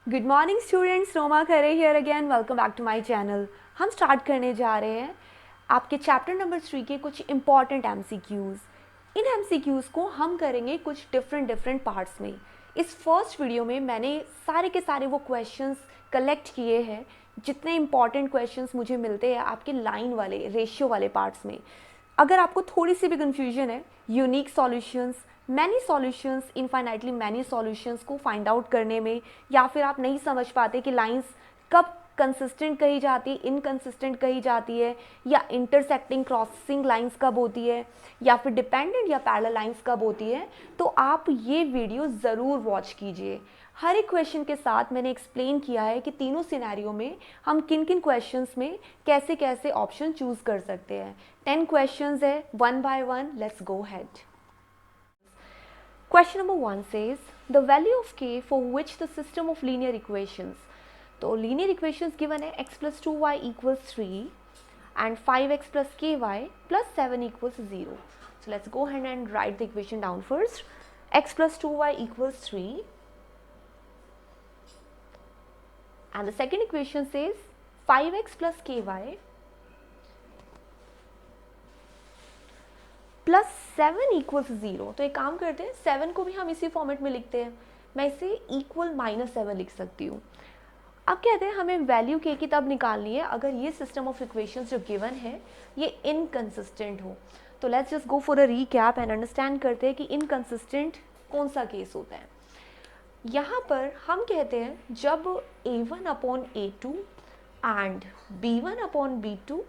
Good morning students, Roma Khare here again. Welcome back to my channel. हम start करने जा रहे हैं आपके चैप्टर नंबर 3 के कुछ इंपॉर्टेंट एमसीक्यूज़। इन एमसीक्यूज़ को हम करेंगे कुछ डिफरेंट पार्ट्स में। इस फर्स्ट वीडियो में मैंने सारे के सारे वो क्वेश्चंस कलेक्ट किए हैं जितने इंपॉर्टेंट क्वेश्चंस मुझे मिलते हैं आपके लाइन वाले रेशियो वाले पार्ट्स में। अगर आपको थोड़ी सी भी कन्फ्यूजन है unique solutions, many solutions, infinitely many solutions को फाइंड आउट करने में, या फिर आप नहीं समझ पाते कि लाइंस कब कंसिस्टेंट कही जाती है, इनकंसिस्टेंट कही जाती है, या इंटरसेक्टिंग क्रॉसिंग लाइंस कब होती है, या फिर डिपेंडेंट या पैरेलल लाइंस कब होती है, तो आप ये वीडियो ज़रूर वॉच कीजिए। हर एक क्वेश्चन के साथ मैंने एक्सप्लेन किया है कि तीनों सिनेरियो में हम किन किन क्वेश्चंस में कैसे कैसे ऑप्शन चूज़ कर सकते हैं। 10 क्वेश्चंस है, one by one. Let's go head. Question number 1 says the value of k for which the system of linear equations. तो linear equations given है x plus 2y equals 3 and 5x plus ky plus 7 equals 0. So let's go ahead and write the equation down first. X plus 2y equals 3 and the second equation says 5x plus ky plus 7 equals 0। तो एक काम करते हैं, 7 को भी हम इसी format में लिखते हैं। मैं इसे इक्वल -7 लिख सकती हूँ। अब कहते हैं हमें वैल्यू के की तब निकालनी है अगर ये सिस्टम ऑफ इक्वेशंस जो गिवन है ये इनकंसिस्टेंट हो। तो let's just go for a recap and understand करते हैं कि इनकंसिस्टेंट कौन सा केस होता है। यहाँ पर हम कहते हैं जब a1 upon a2 and b1 upon b2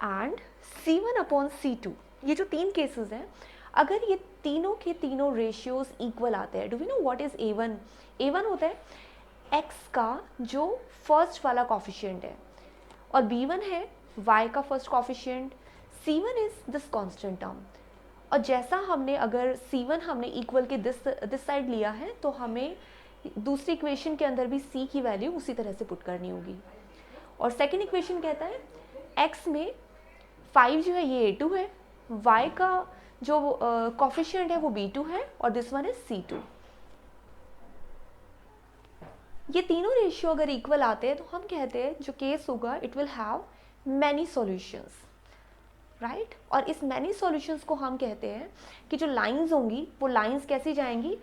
and c1 upon c2, ये जो तीन केसेस हैं, अगर ये तीनों के तीनों रेशियोज इक्वल आते हैं। Do we know what is a1? a1 होता है x का जो फर्स्ट वाला कॉफिशिएंट है, और b1 है y का first coefficient, c1 is this constant term. और जैसा हमने अगर c1 हमने इक्वल के दिस साइड लिया है तो हमें दूसरी इक्वेशन के अंदर भी c की वैल्यू उसी तरह से पुट करनी होगी। और सेकेंड इक्वेशन कहता है x में 5 जो है ये a2 है, y का जो कॉफिशिएंट है वो b2 है, और दिस वन इज c2। ये तीनों रेशियो अगर इक्वल आते हैं तो हम कहते हैं जो केस होगा it will have many solutions, right. और इस मैनी सॉल्यूशंस को हम कहते हैं कि जो लाइंस होंगी वो लाइंस कैसी जाएंगी,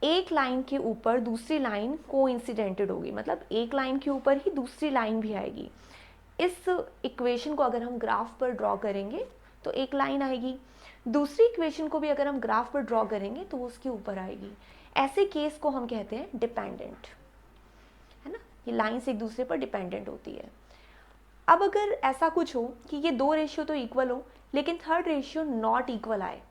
एक लाइन के ऊपर दूसरी लाइन कोइंसिडेंटेड होगी, मतलब एक लाइन के ऊपर ही दूसरी लाइन भी आएगी। इस इक्वेशन को अगर हम ग्राफ पर ड्रॉ करेंगे तो एक लाइन आएगी, दूसरी इक्वेशन को भी अगर हम ग्राफ पर ड्रॉ करेंगे तो उसके ऊपर आएगी। ऐसे केस को हम कहते हैं डिपेंडेंट, है ना। ये लाइंस एक दूसरे पर डिपेंडेंट होती है। अब अगर ऐसा कुछ हो कि ये दो रेशियो तो इक्वल हो लेकिन थर्ड रेशियो नॉट इक्वल आए,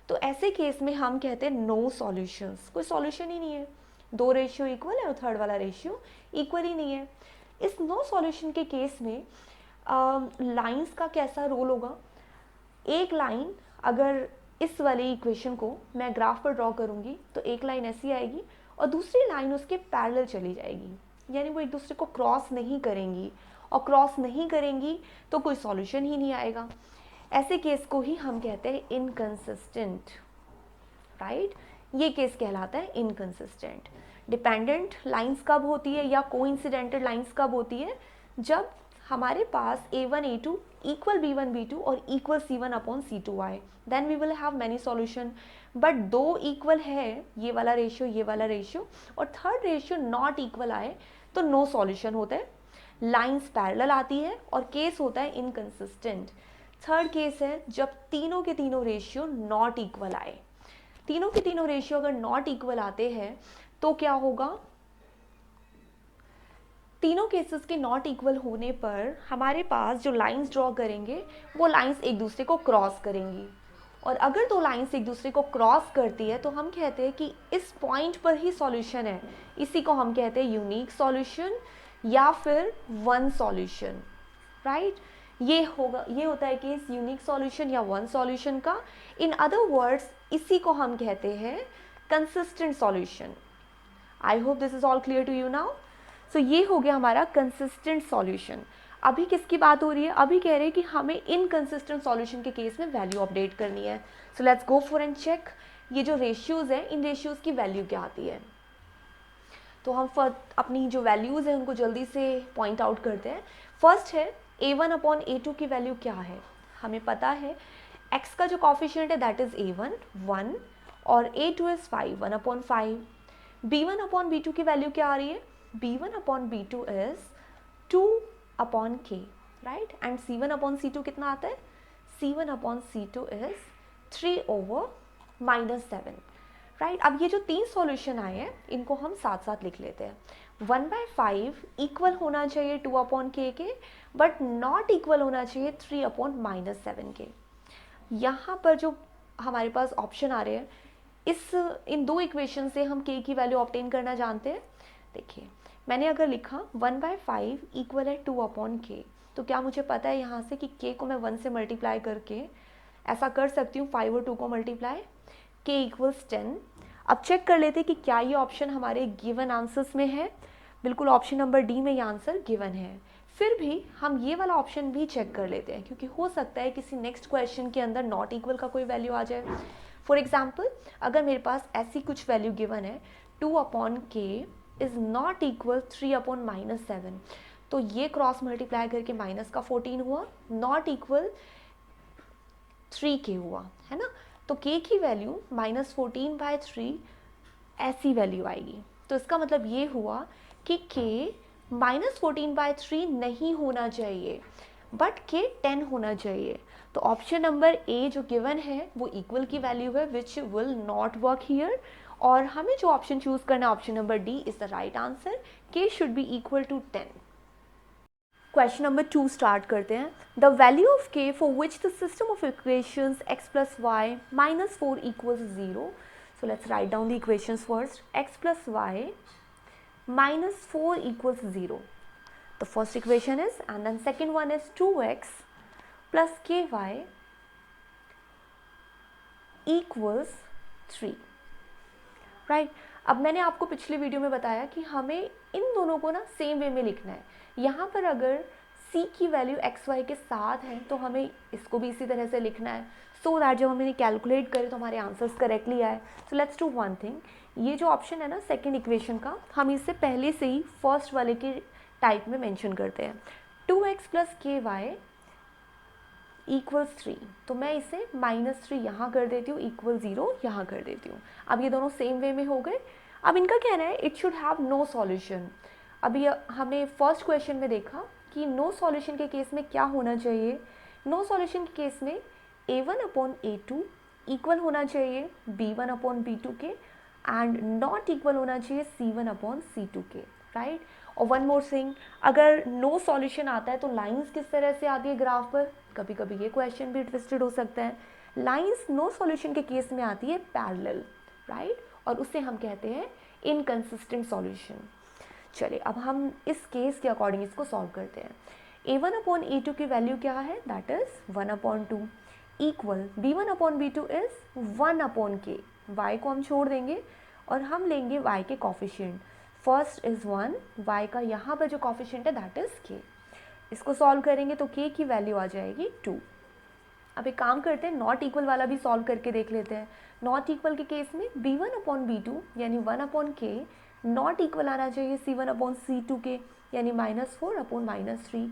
तो ऐसे केस में हम कहते हैं नो सॉल्यूशंस, कोई सॉल्यूशन ही नहीं है। दो रेशियो इक्वल है और थर्ड वाला रेशियो इक्वल ही नहीं है। इस नो सॉल्यूशन के केस में लाइंस का कैसा रोल होगा, एक लाइन अगर इस वाली इक्वेशन को मैं ग्राफ पर ड्रॉ करूँगी तो एक लाइन ऐसी आएगी और दूसरी लाइन उसके पैरेलल चली जाएगी, यानी वो एक दूसरे को क्रॉस नहीं करेंगी, और क्रॉस नहीं करेंगी तो कोई सॉल्यूशन ही नहीं आएगा। ऐसे केस को ही हम कहते हैं इनकंसिस्टेंट, राइट। ये केस कहलाता है इनकंसिस्टेंट। डिपेंडेंट लाइंस कब होती है या कोइंसिडेंटल लाइंस कब होती है, जब हमारे पास a1 a2 equal b1 b2 और equal c1 upon c2y, then we will have many solution. But दो इक्वल है, ये वाला रेशियो और थर्ड रेशियो नॉट इक्वल आए तो नो सॉल्यूशन होता है, लाइंस पैरेलल आती है और केस होता है इनकंसिस्टेंट। थर्ड केस है जब तीनों के तीनों रेशियो नॉट इक्वल आए। तीनों के तीनों रेशियो अगर नॉट इक्वल आते हैं तो क्या होगा, तीनों केसेस के नॉट इक्वल होने पर हमारे पास जो लाइंस ड्रॉ करेंगे वो लाइंस एक दूसरे को क्रॉस करेंगी, और अगर दो लाइंस एक दूसरे को क्रॉस करती है तो हम कहते हैं कि इस पॉइंट पर ही सॉल्यूशन है। इसी को हम कहते हैं यूनिक सॉल्यूशन या फिर वन सॉल्यूशन, राइट। ये होता है केस यूनिक सॉल्यूशन या वन सॉल्यूशन का। इन अदर वर्ड्स इसी को हम कहते हैं consistent solution. I hope this is all clear to you now. So ये हो गया हमारा कंसिस्टेंट सॉल्यूशन। अभी किसकी बात हो रही है, अभी कह रहे हैं कि हमें इनकंसिस्टेंट सॉल्यूशन के केस में वैल्यू अपडेट करनी है। So let's go for and check ये जो रेशियोज है इन रेशियोज की वैल्यू क्या आती है। तो हम अपनी जो वैल्यूज़ हैं उनको जल्दी से पॉइंट आउट करते हैं। फर्स्ट है a1/a2 की वैल्यू क्या है, हमें पता है x का जो कॉफिशिएंट है दैट इज़ a1 1 और a2 इज़ 5 1/5। b1/b2 की वैल्यू क्या आ रही है, b1/b2 is 2/k, right, and c1/c2 कितना आता है, c1/c2 इज़ 3/-7, राइट। अब ये जो 3 सॉल्यूशन आए हैं इनको हम साथ साथ लिख लेते हैं। 1/5 इक्वल होना चाहिए 2/k के, बट नॉट इक्वल होना चाहिए 3/-7 के। यहाँ पर जो हमारे पास ऑप्शन आ रहे हैं, इन दो इक्वेशन से हम k की वैल्यू ऑब्टेन करना जानते हैं। देखिए मैंने अगर लिखा 1/5 इक्वल है 2/k, तो क्या मुझे पता है यहाँ से कि k को मैं 1 से मल्टीप्लाई करके ऐसा कर सकती हूँ 5 और 2 को मल्टीप्लाई, k इक्वल्स 10। अब चेक कर लेते हैं कि क्या ये ऑप्शन हमारे गिवन आंसर्स में है। बिल्कुल ऑप्शन नंबर डी में ये आंसर गिवन है। फिर भी हम ये वाला ऑप्शन भी चेक कर लेते हैं, क्योंकि हो सकता है किसी नेक्स्ट क्वेश्चन के अंदर नॉट इक्वल का कोई वैल्यू आ जाए। फॉर एग्जाम्पल अगर मेरे पास ऐसी कुछ वैल्यू गिवन है 2/k इज़ नॉट इक्वल 3/-7, तो ये क्रॉस मल्टीप्लाई करके माइनस का 14 हुआ, नॉट इक्वल 3k हुआ, है ना। तो k की वैल्यू -14/3 ऐसी वैल्यू आएगी। तो इसका मतलब ये हुआ कि k -14/3 नहीं होना चाहिए, बट k 10 होना चाहिए। तो ऑप्शन नंबर ए जो गिवन है वो इक्वल की वैल्यू है, which will not work here. और हमें जो ऑप्शन चूज करना है option number D is the right answer, k should be equal to 10। Question number 2 start करते हैं। The value of k for which the system of equations x plus y minus 4 equals 0. So let's write down the equations first. X plus y minus 4 equals 0. The first equation is, and then second one is 2x plus ky equals 3. Right? अब मैंने आपको पिछले video में बताया कि हमें इन दोनों को ना सेम वे में लिखना है। यहाँ पर अगर c की वैल्यू एक्स वाई के साथ है तो हमें इसको भी इसी तरह से लिखना है, सो दैट जब हमने कैलकुलेट करे तो हमारे आंसर्स करेक्टली आए। So let's do one thing, ये जो ऑप्शन है ना सेकंड इक्वेशन का, हम इससे पहले से ही फर्स्ट वाले के टाइप में मेंशन करते हैं। 2x प्लस के वाई इक्वल्स 3, तो मैं इसे -3 यहाँ कर देती हूँ, इक्वल 0 यहाँ कर देती हूँ। अब ये दोनों सेम वे में हो गए। अब इनका कहना है it should have no solution. अभी हमने फर्स्ट क्वेश्चन में देखा कि नो सॉल्यूशन के केस में क्या होना चाहिए। नो सॉल्यूशन के केस में a1/a2 इक्वल होना चाहिए b1/b2 के, एंड नॉट इक्वल होना चाहिए c1/c2 के, राइट। और वन मोर थिंग, अगर नो सॉल्यूशन आता है तो लाइंस किस तरह से आती है ग्राफ पर, कभी कभी ये क्वेश्चन भी ट्विस्टेड हो सकता है। लाइंस नो सॉल्यूशन के केस में आती है पैरेलल, राइट, और उसे हम कहते हैं इनकंसिस्टेंट सॉल्यूशन। चलिए अब हम इस केस के अकॉर्डिंग इसको सॉल्व करते हैं। a1/a2 की वैल्यू क्या है, that is 1/2 equal b1/b2 is 1/k। y को हम छोड़ देंगे और हम लेंगे y के कॉफिशिएंट। फर्स्ट इज 1, y का यहाँ पर जो कॉफिशिएंट है दैट इज k। इसको सॉल्व करेंगे तो k की वैल्यू आ जाएगी 2। अब एक काम करते हैं, नॉट इक्वल वाला भी सॉल्व करके देख लेते हैं। नॉट इक्वल के केस में b1/b2 यानी 1/k नॉट इक्वल आना चाहिए c1/c2 के, यानी -4/-3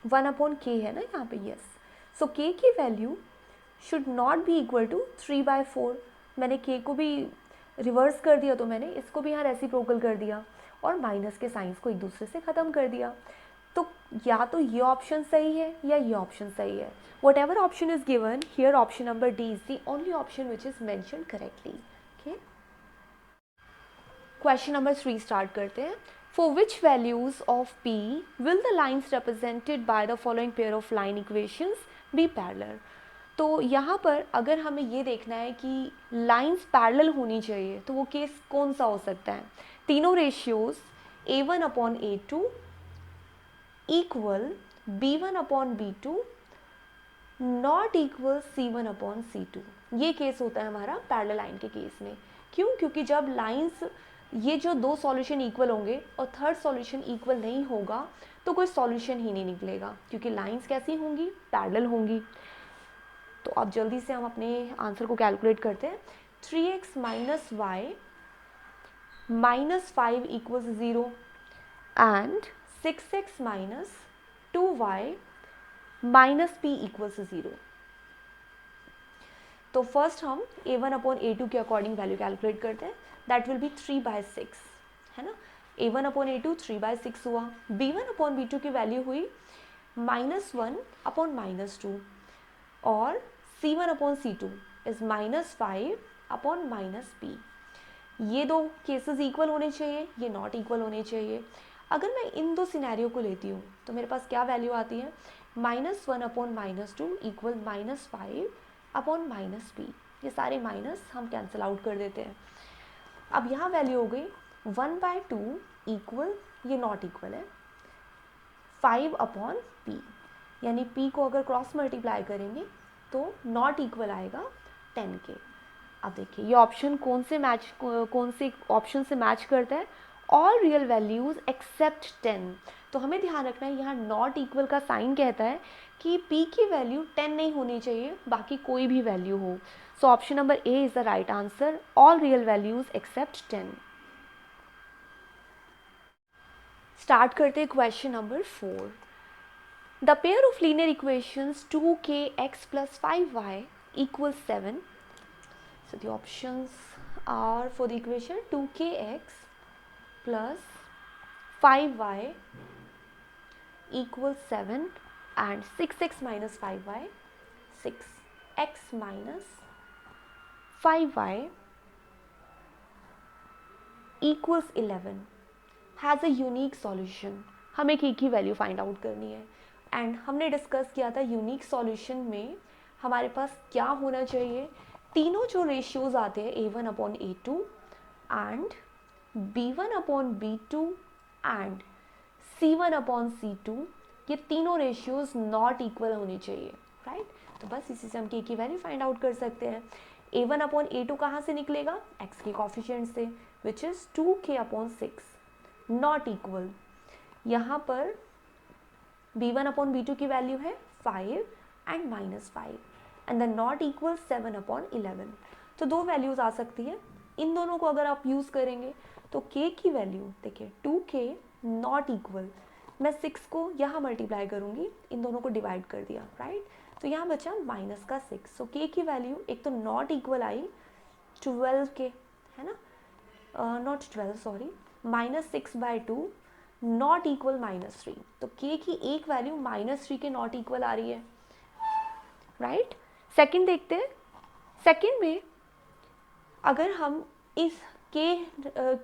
1/k है ना यहाँ पे, यस। सो k की value should not be equal to 3/4। मैंने k को भी रिवर्स कर दिया तो मैंने इसको भी यहाँ रेसिप्रोकल कर दिया और माइनस के साइंस को एक दूसरे से ख़त्म कर दिया। तो या तो ये ऑप्शन सही है या ये ऑप्शन सही है। Whatever option is given here, option number D is the only option which is mention correctly. Okay, question number 3 start करते हैं। For which values of p will the lines represented by the following pair of line equations be parallel. तो यहाँ पर अगर हमें ये देखना है कि लाइंस पैरेलल होनी चाहिए तो वो केस कौन सा हो सकता है। तीनों ratios a1/a2 equal b1/b2 not equal c1/c2, ये केस होता है हमारा पैरेलल लाइन के केस में। क्यों? क्योंकि जब लाइंस, ये जो दो सॉल्यूशन इक्वल होंगे और थर्ड सॉल्यूशन इक्वल नहीं होगा तो कोई सॉल्यूशन ही नहीं निकलेगा, क्योंकि लाइंस कैसी होंगी, पैरेलल होंगी। तो अब जल्दी से हम अपने आंसर को कैलकुलेट करते हैं। 3x minus y minus 5 equals 0 and 6x minus 2y minus p equals 0। तो फर्स्ट हम a1/a2 के अकॉर्डिंग वैल्यू कैलकुलेट करते हैं, दैट विल बी 3/6, है ना। a1/a2 3/6 हुआ, b1/b2 की वैल्यू हुई -1/-2 और c1/c2 इज -5/-p। ये दो केसेस इक्वल होने चाहिए, ये नॉट इक्वल होने चाहिए। अगर मैं इन दो सिनेरियो को लेती हूँ तो मेरे पास क्या वैल्यू आती है, -1/-2 इक्वल -5/-p। ये सारे माइनस हम कैंसिल आउट कर देते हैं। अब यहाँ वैल्यू हो गई 1/2 इक्वल, ये नॉट इक्वल है 5/p, यानी p को अगर क्रॉस मल्टीप्लाई करेंगे तो नॉट इक्वल आएगा 10 के। अब देखिए ये ऑप्शन कौन से ऑप्शन से मैच करता है, ऑल रियल वैल्यूज एक्सेप्ट 10। तो हमें ध्यान रखना है यहाँ नॉट इक्वल का साइन कहता है कि p की वैल्यू 10 नहीं होनी चाहिए, बाकी कोई भी वैल्यू हो। So option number A is the right answer, all real values except 10। Start करते हैं question number 4। The pair of linear equations 2kx plus 5y equals 7. So the options are for the equation 2kx plus 5y equals 7 and 6x minus 5y, 6x minus 5y equals 11 has a unique solution। हमें k की value find out करनी है and हमने discuss किया था unique solution में हमारे पास क्या होना चाहिए, तीनों जो रेशियोज आते हैं a1/a2 and b1/b2 and c1/c2, ये तीनों रेशियोज नॉट इक्वल होनी चाहिए, राइट। तो बस इसी से हम k की वैल्यू फाइंड आउट कर सकते हैं। a1/a2 कहाँ से निकलेगा, x के कॉफिशिएंट से, which is 2k/6 not equal. यहाँ पर b1/b2 की वैल्यू है 5 and -5 and the not equal 7/11। तो दो वैल्यूज आ सकती है, इन दोनों को अगर आप यूज़ करेंगे तो k की वैल्यू देखिए 2k नॉट इक्वल, मैं 6 को यहाँ मल्टीप्लाई करूँगी, इन दोनों को डिवाइड कर दिया, राइट। तो यहाँ बचा -6। सो k की वैल्यू एक तो नॉट इक्वल आई 12k, है ना, नॉट 12 सॉरी, -6/2 नॉट इक्वल -3। तो k की एक वैल्यू -3 के नॉट इक्वल आ रही है, राइट। सेकंड देखते हैं, सेकंड में अगर हम इस k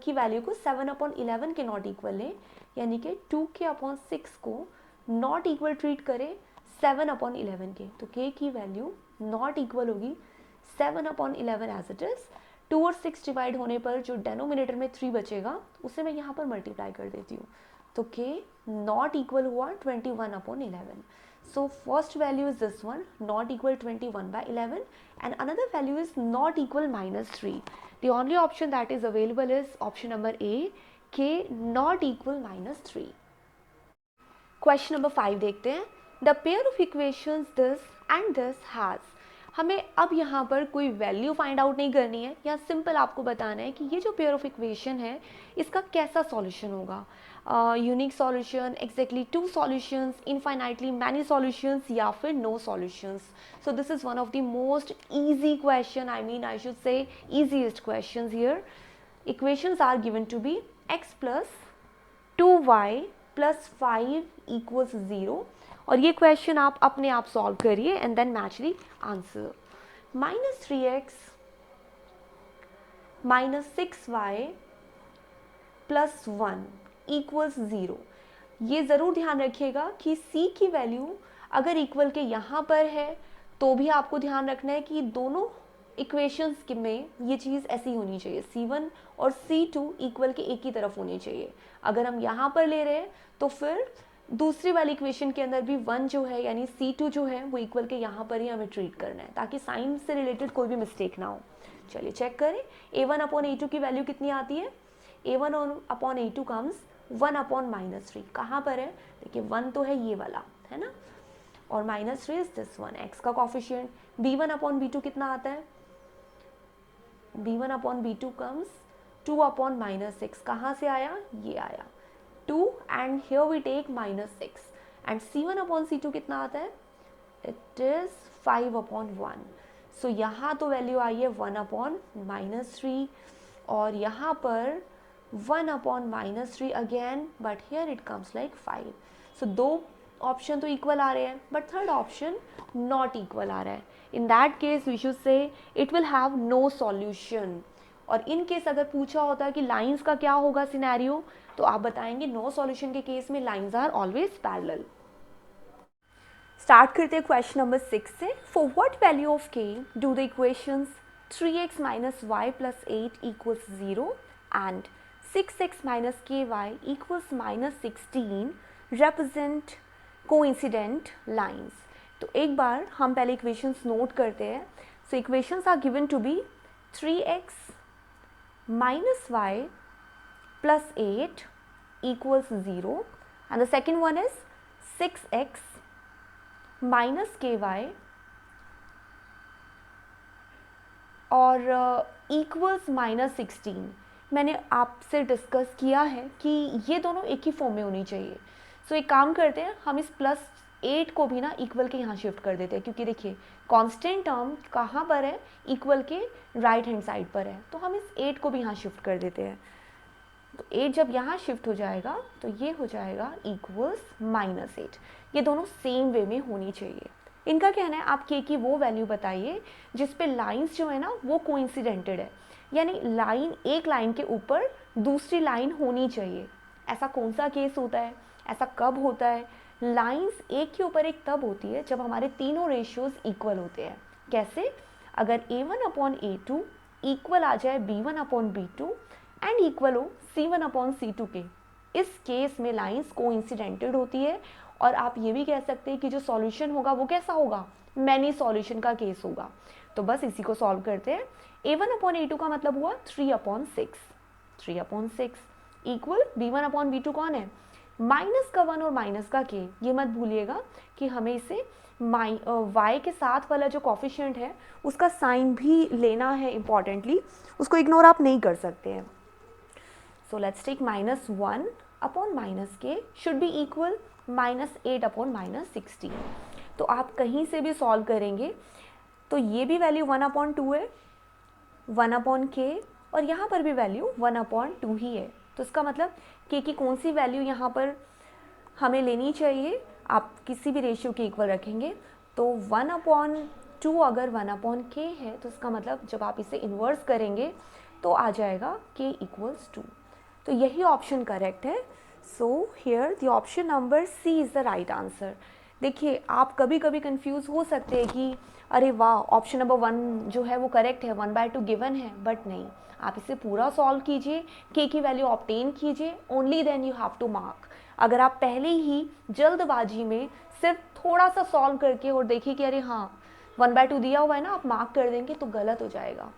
की वैल्यू को 7/11 के नॉट इक्वल लें, यानी कि 2k/6 को नॉट इक्वल ट्रीट करें 7/11 के, तो k की वैल्यू नॉट इक्वल होगी 7/11 एज इट इज। 2 और 6 डिवाइड होने पर जो डेनोमिनेटर में 3 बचेगा उसे मैं यहाँ पर मल्टीप्लाई कर देती हूँ, तो k नॉट इक्वल हुआ 21/11। So first value is this one, not equal 21/11, and another value is not equal -3. The only option that is available is option number A, k not equal -3. Question number 5 देखते हैं। The pair of equations this and this has, हमें अब यहाँ पर कोई value find out नहीं करनी है, या सिंपल आपको बताना है कि ये जो पेयर ऑफ इक्वेशन है इसका कैसा सॉल्यूशन होगा, unique solution, exactly 2 solutions, infinitely many solutions, या फिर no solutions. So this is one of the most easy question, I should say easiest questions here. Equations are given to be x plus 2y plus 5 equals 0, और ये question आप अपने आप solve करिए and then match the answer. -3x -6y plus 1 equals 0। ये ज़रूर ध्यान रखिएगा कि c की वैल्यू अगर इक्वल के यहाँ पर है तो भी आपको ध्यान रखना है कि दोनों इक्वेशंस में ये चीज़ ऐसी होनी चाहिए, c1 और c2 इक्वल के एक ही तरफ होनी चाहिए। अगर हम यहाँ पर ले रहे हैं तो फिर दूसरी वाली इक्वेशन के अंदर भी 1 जो है यानी c2 जो है वो इक्वल के यहाँ पर ही हमें ट्रीट करना है, ताकि साइन से रिलेटेड कोई भी मिस्टेक ना हो। चलिए चेक करें, a1/a2 की वैल्यू कितनी आती है, a1/a2 कम्स 1/-3। कहाँ पर है, देखिए 1 तो है ये वाला, है ना, और -3 इज दिस वन, x का कॉफिशिएंट। b1/b2 कितना आता है, b1 upon b2 comes 2 upon -6. कहाँ से आया? ये आया 2 and here we take -6 and c1 upon c2 कितना आता है? It is 5 upon 1. सो यहाँ तो वैल्यू आई है 1 अपॉन -3 और यहाँ पर 1 upon -3 again, but here it comes like 5. So दो ऑप्शन तो इक्वल आ रहे हैं but third option not equal आ रहा है. In that case we should say it will have no solution. और इन केस अगर पूछा होता है कि लाइंस का क्या होगा सिनेरियो, तो आप बताएंगे नो सॉल्यूशन के केस में lines are always parallel. Start करते हैं क्वेश्चन नंबर 6 से. For what value of K do the equations 3x minus y plus 8 equals 0 and 6x minus ky equals -16 represent coincident lines. तो एक बार हम पहले इक्वेशंस नोट करते हैं. So equations are given to be 3x minus y plus 8 equals 0 and the second one is 6x minus ky और equals -16. मैंने आपसे डिस्कस किया है कि ये दोनों एक ही फॉर्म में होनी चाहिए. सो एक काम करते हैं, हम इस +8 को भी ना इक्वल के यहाँ शिफ्ट कर देते हैं, क्योंकि देखिए कांस्टेंट टर्म कहाँ पर है? इक्वल के राइट हैंड साइड पर है. तो हम इस 8 को भी यहाँ शिफ्ट कर देते हैं. तो 8 जब यहाँ शिफ्ट हो जाएगा तो ये हो जाएगा इक्वल्स -8. ये दोनों सेम वे में होनी चाहिए. इनका कहना है आप के की वो वैल्यू बताइए जिस पे लाइंस जो है ना वो कोइंसिडेंटेड है, यानी लाइन एक लाइन के ऊपर दूसरी लाइन होनी चाहिए. ऐसा कौन सा केस होता है? ऐसा कब होता है? लाइंस एक के ऊपर एक तब होती है जब हमारे तीनों रेशियोज इक्वल होते हैं. कैसे? अगर a1 अपॉन a2 इक्वल आ जाए b1 upon b2 and equal हो c1 अपॉन c2 के, इस केस में लाइंस कोइंसिडेंटेड होती है. और आप ये भी कह सकते हैं कि जो सॉल्यूशन होगा वो कैसा होगा? मैनी सॉल्यूशन का केस होगा. तो बस इसी को सॉल्व करते हैं. a1 अपॉन a2 का मतलब हुआ 3 upon 6 equal b1 upon b2 कौन है? माइनस का 1 और माइनस का k. ये मत भूलिएगा कि हमें इसे y के साथ वाला जो कॉफिशिएंट है उसका साइन भी लेना है इम्पॉर्टेंटली, उसको इग्नोर आप नहीं कर सकते हैं. So let's take -1 upon -k should be equal -8 upon -16. तो आप कहीं से भी सॉल्व करेंगे तो ये भी वैल्यू 1 अपॉन 2 है, 1 अपॉन k, और यहाँ पर भी वैल्यू 1 अपॉन 2 ही है. तो इसका मतलब k की कौन सी वैल्यू यहाँ पर हमें लेनी चाहिए? आप किसी भी रेशियो के इक्वल रखेंगे तो 1 अपॉन 2 अगर 1 अपॉन k है तो इसका मतलब जब आप इसे इन्वर्स करेंगे तो आ जाएगा k इक्वल्स 2. तो यही ऑप्शन करेक्ट है. So here the option number C is the right answer. देखिए आप कभी कभी कंफ्यूज हो सकते हैं कि अरे वाह ऑप्शन नंबर 1 जो है वो करेक्ट है, 1/2 गिवन है, बट नहीं. आप इसे पूरा सॉल्व कीजिए, के की वैल्यू ऑब्टेन कीजिए, only then you have to mark. अगर आप पहले ही जल्दबाजी में सिर्फ थोड़ा सा सॉल्व करके और देखिए कि अरे हाँ 1/2 दिया हुआ है ना, आप मार्क कर देंगे तो गलत हो जाएगा.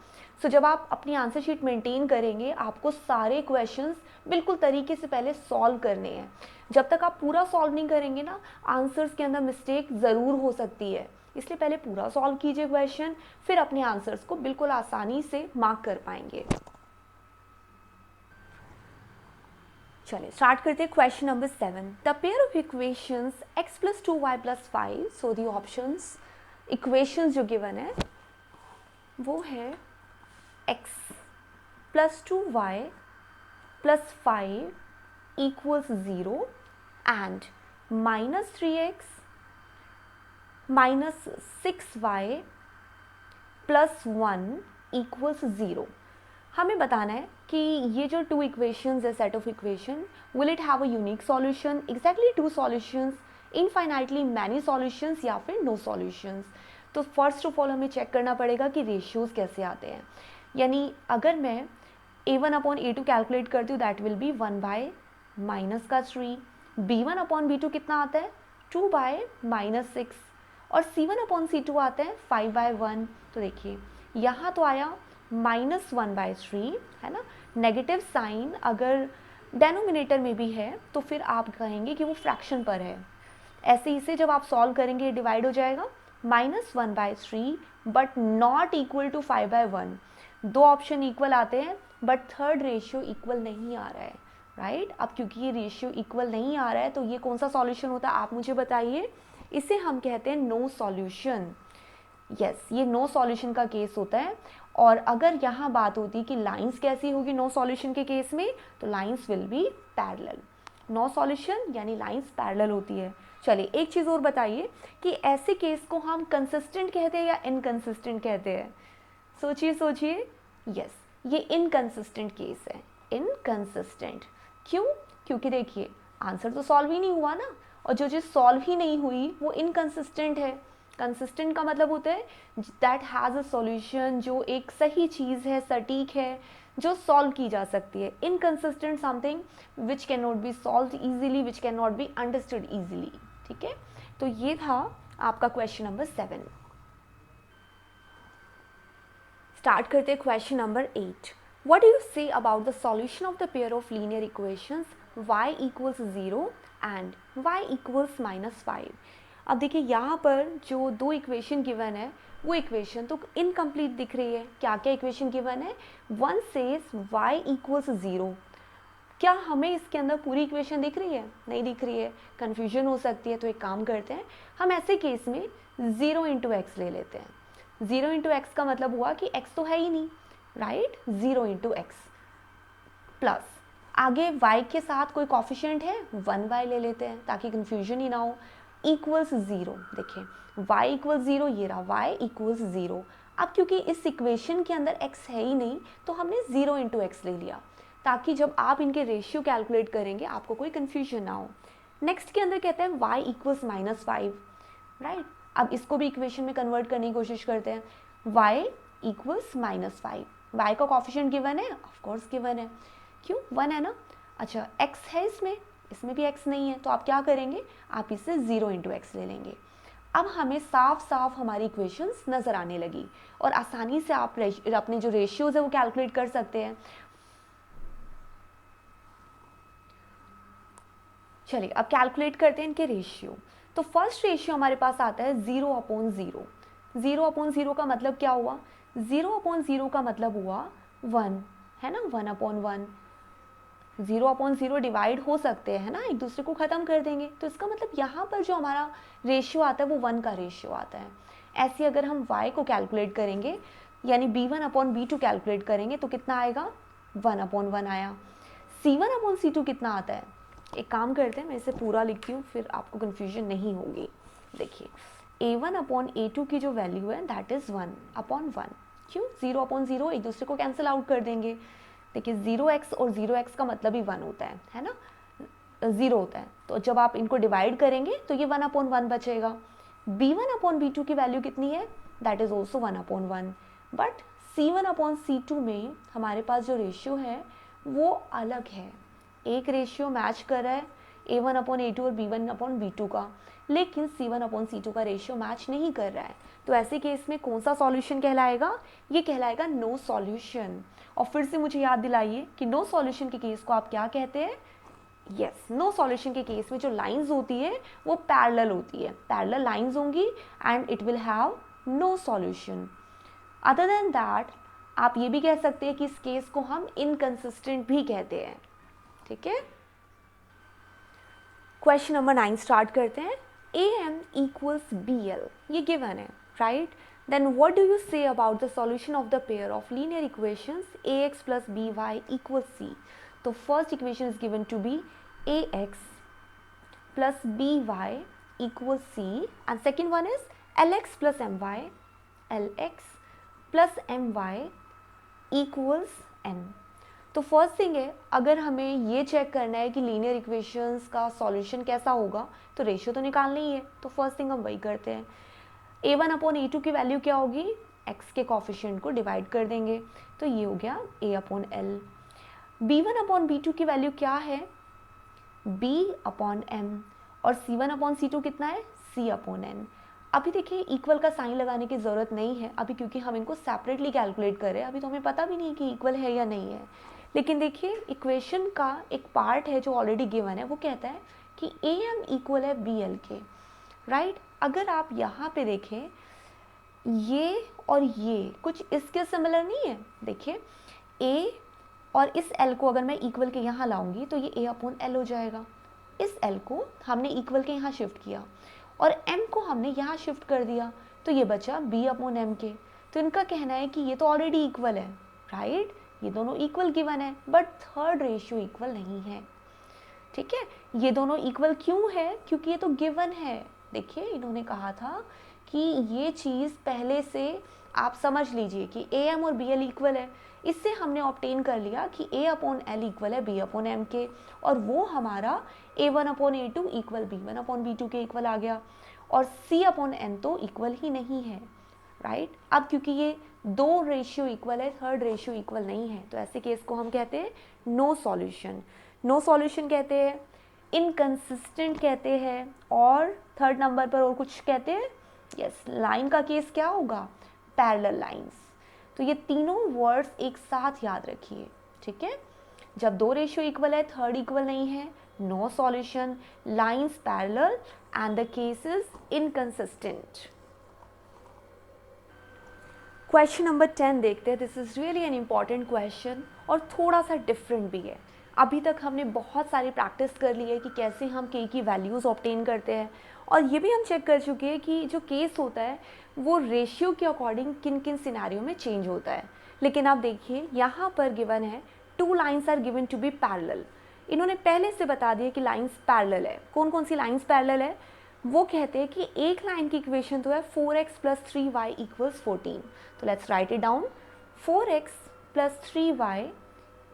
सो जब आप अपनी आंसर शीट मेंटेन करेंगे आपको सारे क्वेश्चंस बिल्कुल तरीके से पहले सॉल्व करने हैं. जब तक आप पूरा सॉल्व नहीं करेंगे ना, आंसर्स के अंदर मिस्टेक ज़रूर हो सकती है. इसलिए पहले पूरा सॉल्व कीजिए क्वेश्चन, फिर अपने आंसर्स को बिल्कुल आसानी से मार्क कर पाएंगे. चलिए स्टार्ट करते हैं question number 7. The pair of equations x + 2y + 5. So the options equations जो गिवन है वो है x + 2y + 5 equals 0 and -3x -6y + 1 equals 0. हमें बताना है कि ये जो 2 इक्वेशंस है, set of equation, will it have a unique solution, exactly 2 solutions, infinitely many solutions या फिर नो सॉल्यूशंस. तो फर्स्ट ऑफ ऑल हमें चेक करना पड़ेगा कि रेशियोज़ कैसे आते हैं. यानी अगर मैं a1 अपॉन a2 कैलकुलेट करती हूँ that will be 1/-3. b1 upon b2 कितना आता है? 2/-6. और c1 अपॉन c2 आता है 5/1. तो देखिए यहाँ तो आया -1/3 है ना. नेगेटिव साइन अगर डेनोमिनेटर में भी है तो फिर आप कहेंगे कि वो फ्रैक्शन पर है. ऐसे ही से जब आप सॉल्व करेंगे डिवाइड हो जाएगा -1/3 बट नॉट इक्वल टू 5/1. दो ऑप्शन इक्वल आते हैं बट थर्ड रेशियो इक्वल नहीं आ रहा है, राइट। अब क्योंकि ये रेशियो इक्वल नहीं आ रहा है तो ये कौन सा सॉल्यूशन होता है, आप मुझे बताइए। इसे हम कहते हैं नो सॉल्यूशन। यस, ये नो सॉल्यूशन का केस होता है। और अगर यहाँ बात होती कि लाइंस कैसी होगी नो सॉल्यूशन के केस में, तो lines will be parallel. No solution यानी लाइंस पैरेलल होती है। चलिए एक चीज़ और बताइए कि ऐसे केस को हम कंसिस्टेंट कहते हैं या इनकंसिस्टेंट कहते हैं। सोचिए सोचिए। यस, ये इनकंसिस्टेंट केस है, इनकंसिस्टेंट। क्यों? क्योंकि देखिए आंसर तो सॉल्व ही नहीं हुआ ना, और जो चीज़ सॉल्व ही नहीं हुई वो इनकंसिस्टेंट है। कंसिस्टेंट का मतलब होता है दैट हैज़ अ सॉल्यूशन, जो एक सही चीज़ है, सटीक है, जो सॉल्व की जा सकती है। Inconsistent something which can not be solve easily, which can not be understood easily. ठीक है, तो ये था आपका क्वेश्चन नंबर 7। स्टार्ट करते हैं question number 8। What do you say about the solution of the pair of linear equations y equals 0 and y equals -5। अब देखिए यहाँ पर जो दो इक्वेशन गिवन है वो इक्वेशन तो इनकम्प्लीट दिख रही है। क्या क्या इक्वेशन गिवन है? One says y equals 0। क्या हमें इसके अंदर पूरी इक्वेशन दिख रही है? नहीं दिख रही है, कन्फ्यूजन हो सकती है। तो एक काम करते हैं, हम ऐसे केस में 0 इंटू एक्स ले लेते हैं। 0 इंटू एक्स का मतलब हुआ कि x तो है ही नहीं, राइट। 0 इंटू एक्स प्लस आगे y के साथ कोई कॉफिशिएंट है, 1y ले लेते हैं ताकि कन्फ्यूजन ही ना हो। इक्वल्स 0, देखिए y इक्वल्स 0, ये रहा y इक्वल्स 0। अब क्योंकि इस इक्वेशन के अंदर x है ही नहीं तो हमने 0 इंटू एक्स ले लिया ताकि जब आप इनके रेशियो कैलकुलेट करेंगे आपको कोई कन्फ्यूजन ना हो। नेक्स्ट के अंदर कहते हैं y इक्वल्स -5, राइट। अब इसको भी इक्वेशन में कन्वर्ट करने की कोशिश करते हैं। y इक्वल्स -5, y का कॉफिशिएंट गिवन है, ऑफकोर्स गिवन है, क्यों 1 है ना। अच्छा x है इसमें, इसमें भी x नहीं है, तो आप क्या करेंगे, आप इसे 0 इंटू एक्स ले लेंगे। अब हमें साफ साफ हमारी इक्वेशंस नज़र आने लगी और आसानी से आप अपने जो रेशियोज है वो कैलकुलेट कर सकते हैं। चलिए अब कैलकुलेट करते हैं इनके रेशियो। तो फर्स्ट रेशियो हमारे पास आता है 0/0। 0/0 का मतलब क्या हुआ? 0/0 का मतलब हुआ 1, है ना, 1/1। 0/0 डिवाइड हो सकते हैं, है ना, एक दूसरे को ख़त्म कर देंगे। तो इसका मतलब यहाँ पर जो हमारा रेशियो आता है वो 1 का रेशियो आता है। ऐसे अगर हम y को कैलकुलेट करेंगे यानी b1/b2 कैलकुलेट करेंगे तो कितना आएगा? 1/1 आया। c1/c2 कितना आता है? एक काम करते हैं, मैं इसे पूरा लिखती हूँ फिर आपको कन्फ्यूजन नहीं होगी। देखिए a1/a2 की जो वैल्यू है दैट इज़ 1/1। क्यों? 0/0 एक दूसरे को कैंसिल आउट कर देंगे। देखिए 0x और 0x का मतलब ही 1 होता है ना, 0 होता है। तो जब आप इनको डिवाइड करेंगे तो ये 1/1 बचेगा। b1/b2 की वैल्यू कितनी है? That is also 1/1। But c1/c2 में हमारे पास जो रेशियो है वो अलग है। एक रेशियो मैच कर रहा है a1/a2 और b1/b2 का, लेकिन c1/c2 का रेशियो मैच नहीं कर रहा है। तो ऐसे केस में कौन सा सॉल्यूशन कहलाएगा? ये कहलाएगा नो सॉल्यूशन। और फिर से मुझे याद दिलाइए कि नो सॉल्यूशन के केस को आप क्या कहते हैं? यस, नो सॉल्यूशन के केस में जो लाइंस होती है वो पैरेलल होती है, पैरेलल लाइंस होंगी and it will have no solution. Other than that आप ये भी कह सकते हैं कि इस केस को हम इनकंसिस्टेंट भी कहते हैं। ठीक है, क्वेश्चन नंबर 9 स्टार्ट करते हैं। am equals bl, ये गिवन है, right. Then what do you say about the solution of the pair of linear equations ax plus by equals c। तो first equation is given to be ax plus by equals c and second one is lx plus my, lx plus my equals n। तो first thing है, अगर हमें ये check करना है कि linear equations का सॉल्यूशन कैसा होगा तो रेशियो तो निकालना ही है। तो फर्स्ट थिंग हम वही करते हैं। a1/a2 की वैल्यू क्या होगी? x के कॉफिशिएंट को डिवाइड कर देंगे, तो ये हो गया a/l। b1/b2 की वैल्यू क्या है? b/m। और c1/c2 कितना है? c/n। अभी देखिए इक्वल का साइन लगाने की ज़रूरत नहीं है अभी, क्योंकि हम इनको सेपरेटली कैलकुलेट कर रहे हैं। अभी तो हमें पता भी नहीं कि इक्वल है या नहीं है। लेकिन देखिए इक्वेशन का एक पार्ट है जो ऑलरेडी गिवन है, वो कहता है कि am इक्वल है bl के, राइट। अगर आप यहाँ पे देखें ये और ये कुछ इसके सिमिलर नहीं है। देखिए a और इस l को अगर मैं इक्वल के यहाँ लाऊंगी तो ये a अपॉन l हो जाएगा। इस l को हमने इक्वल के यहाँ शिफ्ट किया और m को हमने यहाँ शिफ्ट कर दिया, तो ये बचा b अपॉन m के। तो इनका कहना है कि ये तो ऑलरेडी इक्वल है, राइट, ये दोनों इक्वल गिवन है, बट थर्ड रेशियो इक्वल नहीं है। ठीक है, ये दोनों इक्वल क्यों है? क्योंकि ये तो गिवन है। देखिए इन्होंने कहा था कि ये चीज़ पहले से आप समझ लीजिए कि ए एम और बी एल इक्वल है। इससे हमने ऑब्टेन कर लिया कि ए अपॉन एल इक्वल है बी अपॉन एम के, और वो हमारा A one upon A two equal B one upon B two के इक्वल आ गया, और सी अपॉन एन तो इक्वल ही नहीं है, राइट। अब क्योंकि ये दो रेशियो इक्वल है, थर्ड रेशियो इक्वल नहीं है, तो ऐसे केस को हम कहते हैं नो सॉल्यूशन। नो सॉल्यूशन कहते हैं, इनकंसिस्टेंट कहते हैं, और थर्ड नंबर पर और कुछ कहते हैं, यस, लाइन का केस क्या होगा? Parallel lines. तो ये तीनों वर्ड्स एक साथ याद रखिए, ठीक है। जब दो रेशियो इक्वल है, थर्ड इक्वल नहीं है, no solution, lines parallel, and the case is inconsistent. Question number 10 देखते हैं। This is really an important question और थोड़ा सा डिफरेंट भी है। अभी तक हमने बहुत सारी प्रैक्टिस कर ली है कि कैसे हम के की वैल्यूज़ ऑब्टेन करते हैं, और ये भी हम चेक कर चुके हैं कि जो केस होता है वो रेशियो के अकॉर्डिंग किन किन सिनेरियो में चेंज होता है। लेकिन आप देखिए यहाँ पर गिवन है two lines are given to be parallel. इन्होंने पहले से बता दिया कि लाइन्स पैरेलल है। कौन कौन सी लाइन्स पैरेलल है? वो कहते हैं कि एक लाइन की इक्वेशन तो है 4x + 3y = 14। तो let's write it down. 4x + 3y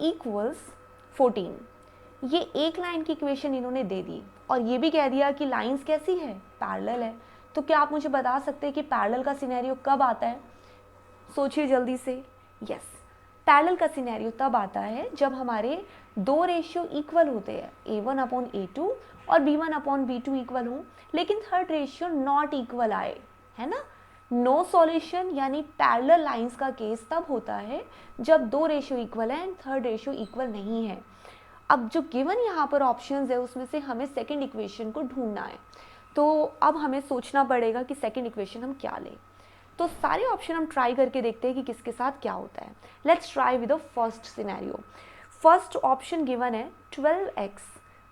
= 14। ये एक लाइन की इक्वेशन इन्होंने दे दी, और ये भी कह दिया कि लाइंस कैसी है? पैरेलल है। तो क्या आप मुझे बता सकते हैं कि पैरेलल का सिनेरियो कब आता है? सोचिए जल्दी से। यस, पैरेलल का सिनेरियो तब आता है जब हमारे दो रेशियो इक्वल होते हैं, a1 अपॉन a2 और b1 अपॉन b2 इक्वल हो, लेकिन थर्ड रेशियो नॉट इक्वल आए, है ना। नो सॉल्यूशन यानी पैरेलल लाइंस का केस तब होता है जब दो रेशियो इक्वल है एंड थर्ड रेशियो इक्वल नहीं है। अब जो गिवन यहाँ पर ऑप्शंस है उसमें से हमें सेकंड इक्वेशन को ढूंढना है, तो अब हमें सोचना पड़ेगा कि सेकंड इक्वेशन हम क्या लें। तो सारे ऑप्शन हम ट्राई करके देखते हैं कि किसके साथ क्या होता है। Let's try with the first scenario. First option given है 12x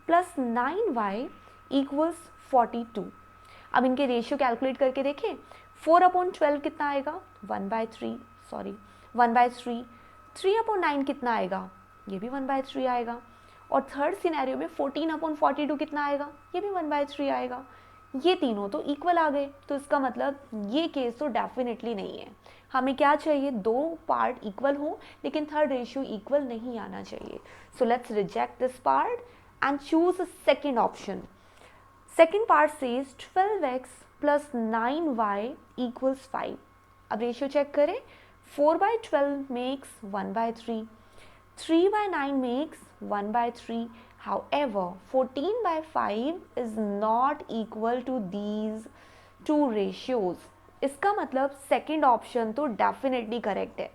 + 9y = 42। अब इनके रेशियो कैलकुलेट करके देखें। 4/12 कितना आएगा? 1/3, सॉरी 1/3। 3/9 कितना आएगा? ये भी 1/3 आएगा। और थर्ड सिनेरियो में 14/42 कितना आएगा? ये भी 1/3 आएगा। ये तीनों तो इक्वल आ गए, तो इसका मतलब ये केस तो डेफिनेटली नहीं है। हमें क्या चाहिए? दो पार्ट इक्वल हो लेकिन थर्ड रेशियो इक्वल नहीं आना चाहिए। So let's reject this part and choose second option. Second part says 12x + 9y = 5। अब रेशियो चेक करें। 4/12 makes 1/3, 3/9 makes 1/3. However, 14/5 is not equal to these two ratios. इसका मतलब second option तो definitely correct है।